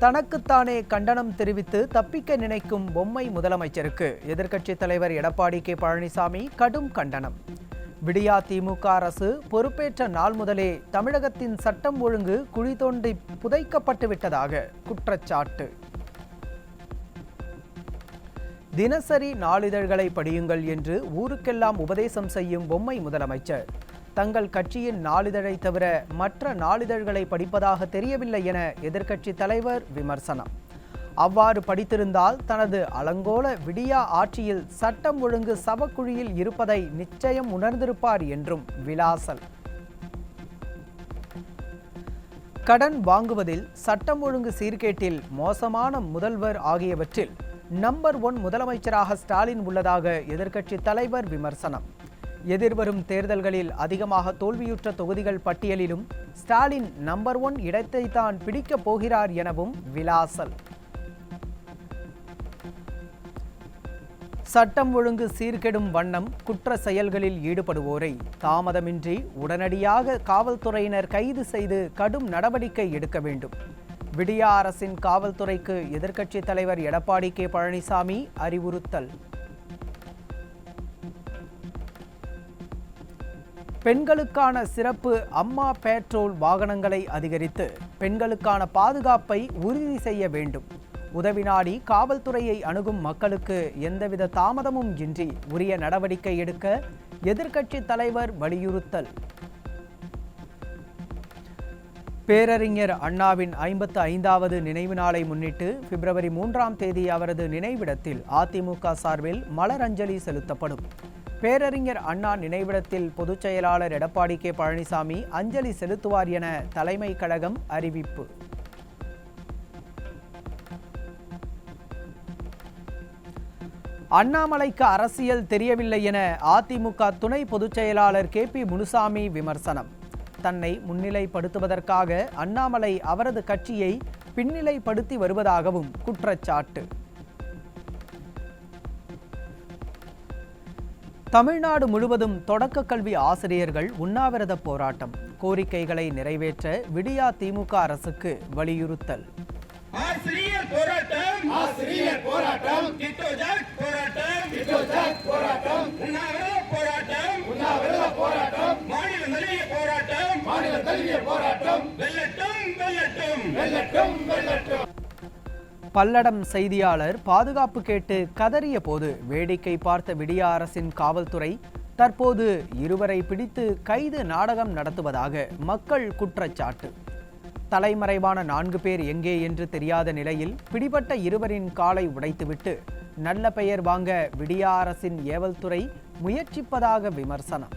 தனக்குத்தானே கண்டனம் தெரிவித்து தப்பிக்க நினைக்கும் பொம்மை முதலமைச்சருக்கு எதிர்க்கட்சித் தலைவர் எடப்பாடி கே பழனிசாமி கடும் கண்டனம். விடியா திமுக அரசு பொறுப்பேற்ற நாள் முதலே தமிழகத்தின் சட்டம் ஒழுங்கு குழி தோண்டி புதைக்கப்பட்டு விட்டதாக குற்றச்சாட்டு. தினசரி நாளிதழ்களை படியுங்கள் என்று ஊருக்கெல்லாம் உபதேசம் செய்யும் பொம்மை முதலமைச்சர் தங்கள் கட்சியின் நாளிதழை தவிர மற்ற நாளிதழ்களை படிப்பதாக தெரியவில்லை என எதிர்க்கட்சி தலைவர் விமர்சனம். அவ்வாறு படித்திருந்தால் தனது அலங்கோல விடியா ஆட்சியில் சட்டம் ஒழுங்கு சவக்குழியில் இருப்பதை நிச்சயம் உணர்ந்திருப்பார் என்றும் விளாசல். கடன் வாங்குவதில் சட்டம் ஒழுங்கு சீர்கேட்டில் மோசமான முதல்வர் ஆகியவற்றில் நம்பர் 1 முதலமைச்சராக ஸ்டாலின் உள்ளதாக எதிர்க்கட்சி தலைவர் விமர்சனம். எதிர்வரும் தேர்தல்களில் அதிகமாக தோல்வியுற்ற தொகுதிகள் பட்டியலிலும் ஸ்டாலின் நம்பர் 1 இடத்தை தான் பிடிக்கப் போகிறார் எனவும் விளாசல். சட்டம் ஒழுங்கு சீர்கெடும் வண்ணம் குற்ற செயல்களில் ஈடுபடுவோரை தாமதமின்றி உடனடியாக காவல்துறையினர் கைது செய்து கடும் நடவடிக்கை எடுக்க வேண்டும். விடியா அரசின் காவல்துறைக்கு எதிர்க்கட்சித் தலைவர் எடப்பாடி கே பழனிசாமி அறிவுறுத்தல். பெண்களுக்கான சிறப்பு அம்மா பெட்ரோல் வாகனங்களை அதிகரித்து பெண்களுக்கான பாதுகாப்பை உறுதி செய்ய வேண்டும். உதவி நாடி காவல்துறையை அணுகும் மக்களுக்கு எந்தவித தாமதமும் இன்றி உரிய நடவடிக்கை எடுக்க எதிர்க்கட்சித் தலைவர் வலியுறுத்தல். பேரறிஞர் அண்ணாவின் 55வது நினைவு நாளை முன்னிட்டு பிப்ரவரி 3ஆம் தேதி அவரது நினைவிடத்தில் அதிமுக சார்பில் மலரஞ்சலி செலுத்தப்படும். பேரறிஞர் அண்ணா நினைவிடத்தில் பொதுச் செயலாளர் எடப்பாடி கே பழனிசாமி அஞ்சலி செலுத்துவார் என தலைமை கழகம் அறிவிப்பு. அண்ணாமலைக்கு அரசியல் தெரியவில்லை என அதிமுக துணை பொதுச் செயலாளர் KP முனுசாமி விமர்சனம். தன்னை முன்னிலைப்படுத்துவதற்காக அண்ணாமலை அவரது கட்சியை பின்னிலைப்படுத்தி வருவதாகவும் குற்றச்சாட்டு. தமிழ்நாடு முழுவதும் தொடக்க கல்வி ஆசிரியர்கள் உண்ணாவிரத போராட்டம். கோரிக்கைகளை நிறைவேற்ற விடியா திமுக அரசுக்கு வலியுறுத்தல். ஆசிரியர் போராட்டம், ஆசிரியர் போராட்டம், கிட்டோஜாக் போராட்டம், கிட்டோஜாக் போராட்டம், உண்ணாவிரத போராட்டம், உண்ணாவிரத போராட்டம், மாநில தழுவிய போராட்டம், மாநில தழுவிய போராட்டம், வெல்லட்டும் வெல்லட்டும் வெல்லட்டும் வெல்லட்டும். பல்லடம் செய்தியாளர் பாதுகாப்பு கேட்டு கதறிய போது வேடிக்கை பார்த்த விடியா அரசின் காவல்துறை தற்போது இருவரை பிடித்து கைது நாடகம் நடத்துவதாக மக்கள் குற்றச்சாட்டு. தலைமறைவான 4 பேர் எங்கே என்று தெரியாத நிலையில் பிடிபட்ட இருவரின் காலை உடைத்துவிட்டு நல்ல பெயர் வாங்க விடியா அரசின் ஏவல்துறை முயற்சிப்பதாக விமர்சனம்.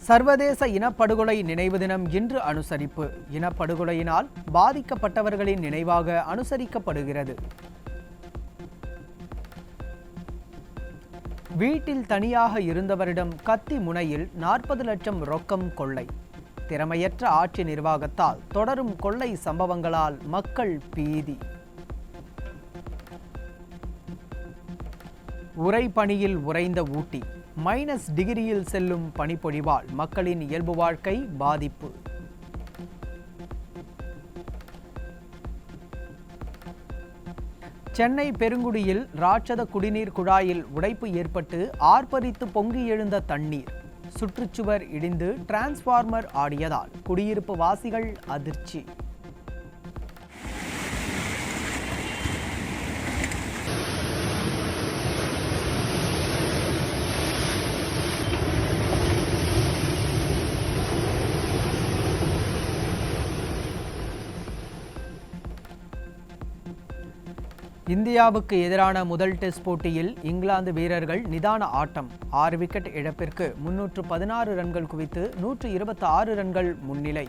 சர்வதேச இனப்படுகொலை நினைவு தினம் இன்று அனுசரிப்பு. இனப்படுகொலையினால் பாதிக்கப்பட்டவர்களின் நினைவாக அனுசரிக்கப்படுகிறது. வீட்டில் தனியாக இருந்தவரிடம் கத்தி முனையில் 40 லட்சம் ரொக்கம் கொள்ளை. திறமையற்ற ஆட்சி நிர்வாகத்தால் தொடரும் கொள்ளை சம்பவங்களால் மக்கள் பீதி. உறைபனியில் உறைந்த ஊட்டி. -, டிகிரியில் செல்லும் பனிப்பொழிவால் மக்களின் இயல்பு வாழ்க்கை பாதிப்பு. சென்னை பெருங்குடியில் ராட்சத குடிநீர் குழாயில் உடைப்பு ஏற்பட்டு ஆர்ப்பரித்து பொங்கி எழுந்த தண்ணீர். சுற்றுச்சுவர் இடிந்து டிரான்ஸ்பார்மர் ஆடியதால் குடியிருப்பு வாசிகள் அதிர்ச்சி. இந்தியாவுக்கு எதிரான முதல் டெஸ்ட் போட்டியில் இங்கிலாந்து வீரர்கள் நிதான ஆட்டம். 6 விக்கெட் இழப்பிற்கு 316 ரன்கள் குவித்து 126 ரன்கள் முன்னிலை.